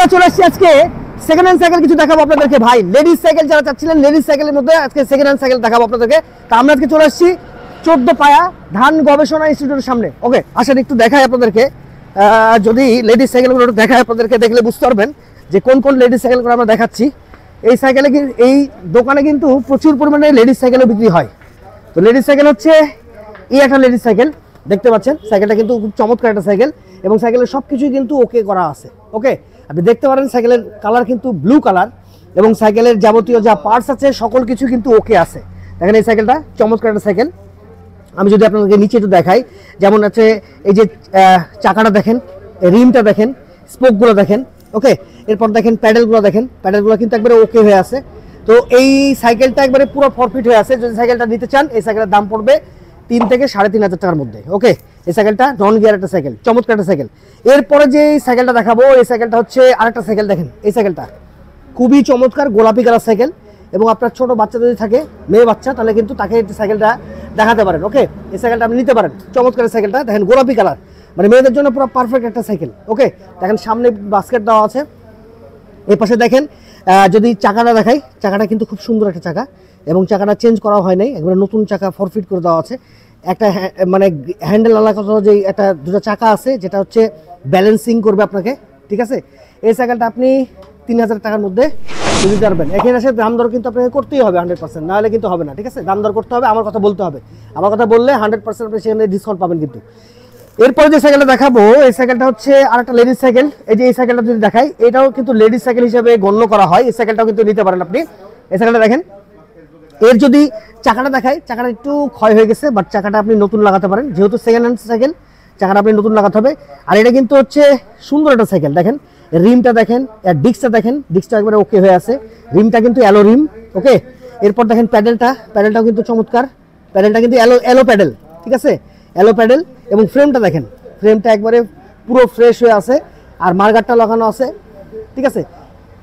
আমরা চলে আসছি আজকে সেকেন্ড হ্যান্ড সাইকেল কিছু দেখাবো আপনাদেরকে ভাই। লেডিস সাইকেল যারা চাচ্ছিলেন, লেডিস সাইকেলের মধ্যে আজকে সেকেন্ড হ্যান্ড সাইকেল দেখাবো আপনাদেরকে। তা আমরা আজকে চলে আসছি 14 পায়া ধান গবেষণা ইনস্টিটিউটের সামনে। ওকে, আসেন একটু দেখাই আপনাদেরকে। যদি লেডিস সাইকেলগুলো একটু দেখাই আপনাদেরকে, দেখলে বুঝতে পারবেন যে কোন কোন লেডিস সাইকেলগুলো আমরা দেখাচ্ছি। এই সাইকেলে এই দোকানে কিন্তু প্রচুর পরিমাণে লেডিস সাইকেলও বিক্রি হয়। তো লেডিস সাইকেল হচ্ছে এই একটা লেডিস সাইকেল দেখতে পাচ্ছেন। সাইকেলটা কিন্তু খুব চমৎকার একটা সাইকেল এবং সাইকেলের সব কিছুই কিন্তু ওকে করা আছে। ওকে, আপনি দেখতে পারেন সাইকেলের কালার কিন্তু ব্লু কালার এবং সাইকেলের যাবতীয় যা পার্টস আছে সকল কিছু কিন্তু ওকে আছে। দেখেন এই সাইকেলটা চমৎকার একটা সাইকেল। আমি যদি আপনাদেরকে নিচে একটু দেখাই, যেমন আছে এই যে চাকাটা দেখেন, রিমটা দেখেন, স্পোকগুলো দেখেন। ওকে, এরপর দেখেন প্যাডেলগুলো দেখেন, প্যাডেলগুলো কিন্তু একবারে ওকে হয়ে আছে। তো এই সাইকেলটা একবারে পুরো ফরফিট হয়ে আছে। যদি সাইকেলটা নিতে চান, এই সাইকেলের দাম পড়বে 3 থেকে 3,500 টাকার মধ্যে। ওকে, এই সাইকেলটা নন গিয়ার একটা সাইকেল, চমৎকার একটা সাইকেল। এরপরে যে সাইকেলটা দেখাবো, এই সাইকেলটা হচ্ছে আরেকটা সাইকেল। দেখেন এই সাইকেলটা খুবই চমৎকার, গোলাপি কালার সাইকেল। এবং আপনার ছোট বাচ্চা যদি থাকে, মেয়ে বাচ্চা, তাহলে কিন্তু তাকে এই সাইকেলটা দেখাতে পারেন। ওকে, এই সাইকেলটা আপনি নিতে পারেন। চমৎকার সাইকেলটা দেখেন, গোলাপি কালার, মানে মেয়েদের জন্য পুরো পারফেক্ট একটা সাইকেল। ওকে, দেখেন সামনে বাস্কেট দেওয়া আছে। এই পাশে দেখেন, যদি চাকাটা দেখাই, চাকাটা কিন্তু খুব সুন্দর একটা চাকা এবং চাকাটা চেঞ্জ করা হয় নাই, একবারে নতুন চাকা ফরফিট করে দেওয়া আছে। একটা মানে হ্যান্ডেল আলাদা যে একটা দুটো চাকা আছে, যেটা হচ্ছে ব্যালেন্সিং করবে আপনাকে। ঠিক আছে, এই সাইকেলটা আপনি 3,000 টাকার মধ্যে দিতে পারবেন। এখানে এসে দাম দর কিন্তু আপনাকে করতেই হবে 100%, নাহলে কিন্তু হবে না। ঠিক আছে, দাম দর করতে হবে, আমার কথা বলতে হবে। আমার কথা বললে 100% আপনি সেখানে ডিসকাউন্ট পাবেন কিন্তু। এরপরে যে সাইকেলটা দেখাবো, এই সাইকেলটা হচ্ছে আর একটা লেডিস সাইকেল। এই যে এই সাইকেলটা যদি দেখাই, এটাও কিন্তু লেডিস সাইকেল হিসেবে গণ্য করা হয়। এই সাইকেলটাও কিন্তু নিতে পারেন আপনি। এই সাইকেলটা দেখেন, এর যদি চাকাটা দেখাই, চাকাটা একটু ক্ষয় হয়ে গেছে, বাট চাকাটা আপনি নতুন লাগাতে পারেন, যেহেতু সেকেন্ড হ্যান্ড সাইকেল, চাকাটা আপনি নতুন লাগাতে হবে। আর এটা কিন্তু হচ্ছে সুন্দর একটা সাইকেল। দেখেন রিমটা দেখেন, ডিস্কটা দেখেন, ডিস্কটা একবারে ওকে হয়ে আছে। রিমটা কিন্তু অ্যালো রিম। ওকে, এরপর দেখেন প্যাডেলটাও কিন্তু চমৎকার, প্যাডেলটা কিন্তু অ্যালো প্যাডেল। ঠিক আছে, অ্যালো প্যাডেল। এবং ফ্রেমটা দেখেন, ফ্রেমটা একবারে পুরো ফ্রেশ হয়ে আছে, আর মার্গারটা লাগানো আছে। ঠিক আছে,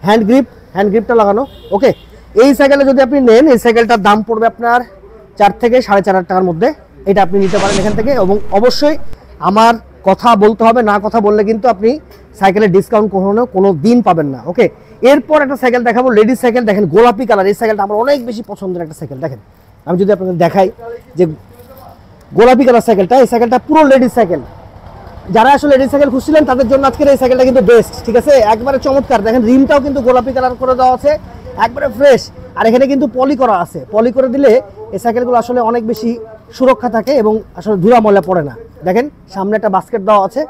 হ্যান্ড গ্রিপটা লাগানো। ওকে, এই সাইকেলে যদি আপনি নেন, এই সাইকেলটার দাম পড়বে আপনার 4 থেকে 4,500 টাকার মধ্যে। এটা আপনি নিতে পারেন এখান থেকে। এবং অবশ্যই আমার কথা বলতে হবে, না কথা বললে কিন্তু আপনি সাইকেলের ডিসকাউন্ট কোনো দিন পাবেন না। ওকে, এরপর একটা সাইকেল দেখাবো, লেডিস সাইকেল। দেখেন গোলাপি কালার, এই সাইকেলটা আমার অনেক বেশি পছন্দের একটা সাইকেল। দেখেন আমি যদি আপনাদের দেখাই যে গোলাপি কালার সাইকেলটা, এই সাইকেলটা পুরো লেডিস সাইকেল। যারা আসলে লেডিস সাইকেল খুঁজছিলেন তাদের জন্য আজকের এই সাইকেলটা কিন্তু বেস্ট। ঠিক আছে, একবারে চমৎকার। দেখেন রিমটাও কিন্তু গোলাপি কালার করে দেওয়া আছে, একবারে ফ্রেশ। আর এখানে কিন্তু পলি করা আছে। পলি করে দিলে এই সাইকেলগুলো আসলে অনেক বেশি সুরক্ষা থাকে এবং আসলে ধুলা ময়লা পড়ে না। দেখেন সামনে একটা বাস্কেট দেওয়া আছে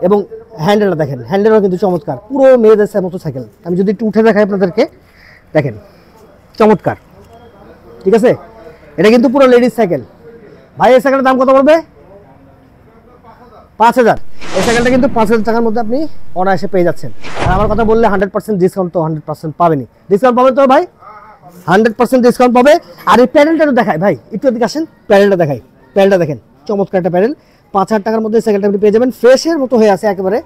এবং হ্যান্ডেলটা দেখেন, হ্যান্ডেলও কিন্তু চমৎকার, পুরো মেয়েদের মতো সাইকেল। আমি যদি একটু উঠে দেখাই আপনাদেরকে, দেখেন চমৎকার। ঠিক আছে, এটা কিন্তু পুরো লেডিস সাইকেল। ভাই এই সাইকেলের দাম কত পড়বে? 5,000। এই সাইকেলটা কিন্তু 5,000 টাকার মধ্যে আপনি অনায়াসে পেয়ে যাচ্ছেন। আর আমার কথা বললে 100% ডিসকাউন্ট তো 100% পাবেনি। ডিসকাউন্ট পাবেন তো ভাই, 100% ডিসকাউন্ট পাবে। আর এই প্যাডেলটা একটু দেখাই ভাই, একটু এদিকে আসেন, প্যাডেলটা দেখাই। প্যাডেলটা দেখেন, চমৎকার একটা প্যাডেল। 5,000 টাকার মধ্যে সাইকেলটা আপনি পেয়ে যাবেন, ফ্রেশের মতো হয়ে আছে একেবারে।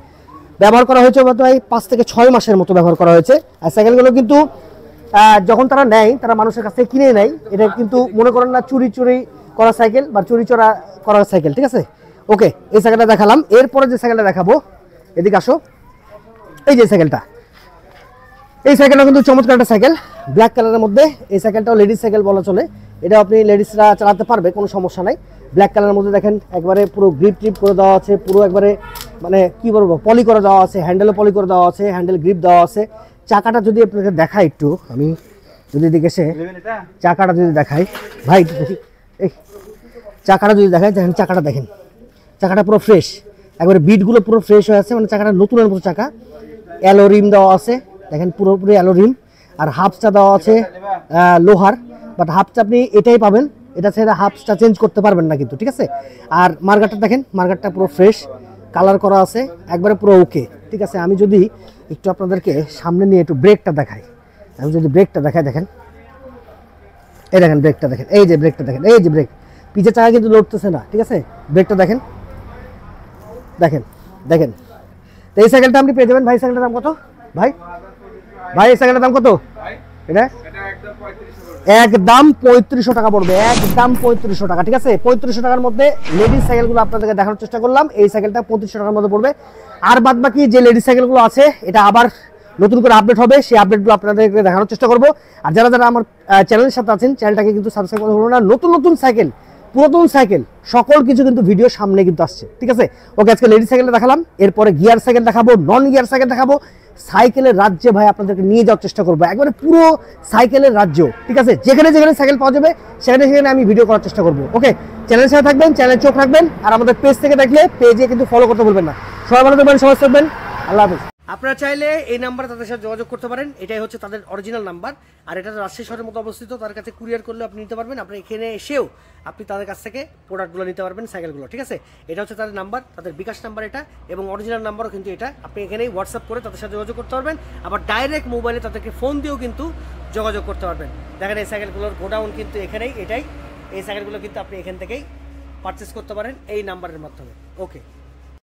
ব্যবহার করা হয়েছে ভাই 5 থেকে 6 মাসের মতো ব্যবহার করা হয়েছে। আর সাইকেলগুলো কিন্তু যখন তারা নেয়, তারা মানুষের কাছ থেকে কিনে নেয়। এটা কিন্তু মনে করেন না চুরি করা সাইকেল বা চুরি করা সাইকেল। ঠিক আছে, ওকে, এই সাইকেলটা দেখালাম। এরপরে যে সাইকেলটা দেখাবো, এদিকে আসো। এই যে সাইকেলটা, এই সাইকেলটা কিন্তু চমৎকার একটা সাইকেল, ব্ল্যাক কালারের মধ্যে। এই সাইকেলটাও লেডিস সাইকেল বলা চলে। এটা আপনি লেডিসরা চালাতে পারবে, কোনো সমস্যা নাই। ব্ল্যাক কালারের মধ্যে দেখেন একবারে পুরো গ্রিপ করে দেওয়া আছে, পুরো একবারে মানে কি বলবো, পলি করে দেওয়া আছে, হ্যান্ডেলও পলি করে দেওয়া আছে, হ্যান্ডেল গ্রিপ দেওয়া আছে। চাকাটা যদি আপনাকে দেখাই একটু, আমি যদি এদিকে এসে চাকাটা যদি দেখাই ভাই, এই চাকাটা যদি দেখাই, দেখেন চাকাটা দেখেন, চাকাটা পুরো ফ্রেশ, একবারে বিটগুলো পুরো ফ্রেশ হয়ে আছে, মানে চাকাটা নতুনের মতো চাকা। অ্যালো রিম দেওয়া আছে, দেখেন পুরোপুরি অ্যালো রিম। আর হাফসটা দেওয়া আছে লোহার, বাট হাফটা আপনি এটাই পাবেন, এটা ছেড়ে হাফসটা চেঞ্জ করতে পারবেন না কিন্তু। ঠিক আছে, আর মার্গারটা দেখেন, মার্গারটা পুরো ফ্রেশ, কালার করা আছে, একবারে পুরো ওকে। ঠিক আছে, আমি যদি একটু আপনাদেরকে সামনে নিয়ে একটু ব্রেকটা দেখাই, আমি যদি ব্রেকটা দেখাই, দেখেন এই দেখেন ব্রেকটা দেখেন, এই যে ব্রেকটা দেখেন, এই যে ব্রেক, পিছের চাকা কিন্তু লড়তেছে না। ঠিক আছে, ব্রেকটা দেখেন, দেখেন দেখেন। তো এই সাইকেলটা আপনি পেয়ে যাবেন। ভাই সাইকেলটার দাম কত ভাই? ভাই এই সাইকেলটার দাম কত? এটা একদম 3500 টাকা পড়বে, একদম 3500 টাকা। ঠিক আছে, 3500 টাকার মধ্যে লেডিস সাইকেলগুলো আপনাদেরকে দেখানোর চেষ্টা করলাম। এই সাইকেলটা 3500 টাকার মধ্যে পড়বে। আর বাদ বাকি যে লেডিস সাইকেলগুলো আছে, এটা আবার নতুন করে আপডেট হবে, সেই আপডেটগুলো আপনাদেরকে দেখানোর চেষ্টা করবো। আর যারা যারা আমার চ্যানেলের সাথে আছেন, চ্যানেলটাকে কিন্তু সাবস্ক্রাইব করতে ভুলবেন না। নতুন নতুন সাইকেল, পুরাতন সাইকেল, সকল কিছু কিন্তু ভিডিও সামনে কিন্তু আসছে, ঠিক আছে? ওকে, আজকে লেডিস সাইকেলটা দেখালাম, এরপরে গিয়ার সাইকেল দেখাবো, নন গিয়ার সাইকেল দেখাবো, সাইকেলের রাজ্যে ভাই আপনাদেরকে নিয়ে যাওয়ার চেষ্টা করবো, একবারে পুরো সাইকেলের রাজ্য, ঠিক আছে? যেখানে যেখানে সাইকেল পাওয়া যাবে সেখানে সেখানে আমি ভিডিও করার চেষ্টা করবো। ওকে, চ্যানেলের সাথে থাকবেন, চ্যানেলে চোখ রাখবেন, আর আমাদের পেজ থেকে দেখলে পেজে কিন্তু ফলো করতে ভুলবেন না। সবাই ভালো থাকবেন, সবাই থাকবেন, আল্লাহ হাফেজ। আপনারা চাইলে এই নাম্বারে তাদের সাথে যোগাযোগ করতে পারেন, এটাই হচ্ছে তাদের অরিজিনাল নাম্বার। আর এটা রাজশাহী শহরের মতো অবস্থিত, তার কাছে কুরিয়ার করলে আপনি নিতে পারবেন। আপনি এখানে এসেও আপনি তাদের কাছ থেকে প্রোডাক্টগুলো নিতে পারবেন, সাইকেলগুলো, ঠিক আছে? এটা হচ্ছে তাদের নাম্বার, তাদের বিকাশ নাম্বার এটা, এবং অরিজিনাল নাম্বারও কিন্তু এটা। আপনি এখানেই হোয়াটসঅ্যাপ করে তাদের সাথে যোগাযোগ করতে পারবেন, আবার ডাইরেক্ট মোবাইলে তাদেরকে ফোন দিয়েও কিন্তু যোগাযোগ করতে পারবেন। দেখেন এই সাইকেলগুলোর গোডাউন কিন্তু এখানেই, এটাই। এই সাইকেলগুলো কিন্তু আপনি এখান থেকেই পারচেস করতে পারেন এই নাম্বারের মাধ্যমে। ওকে।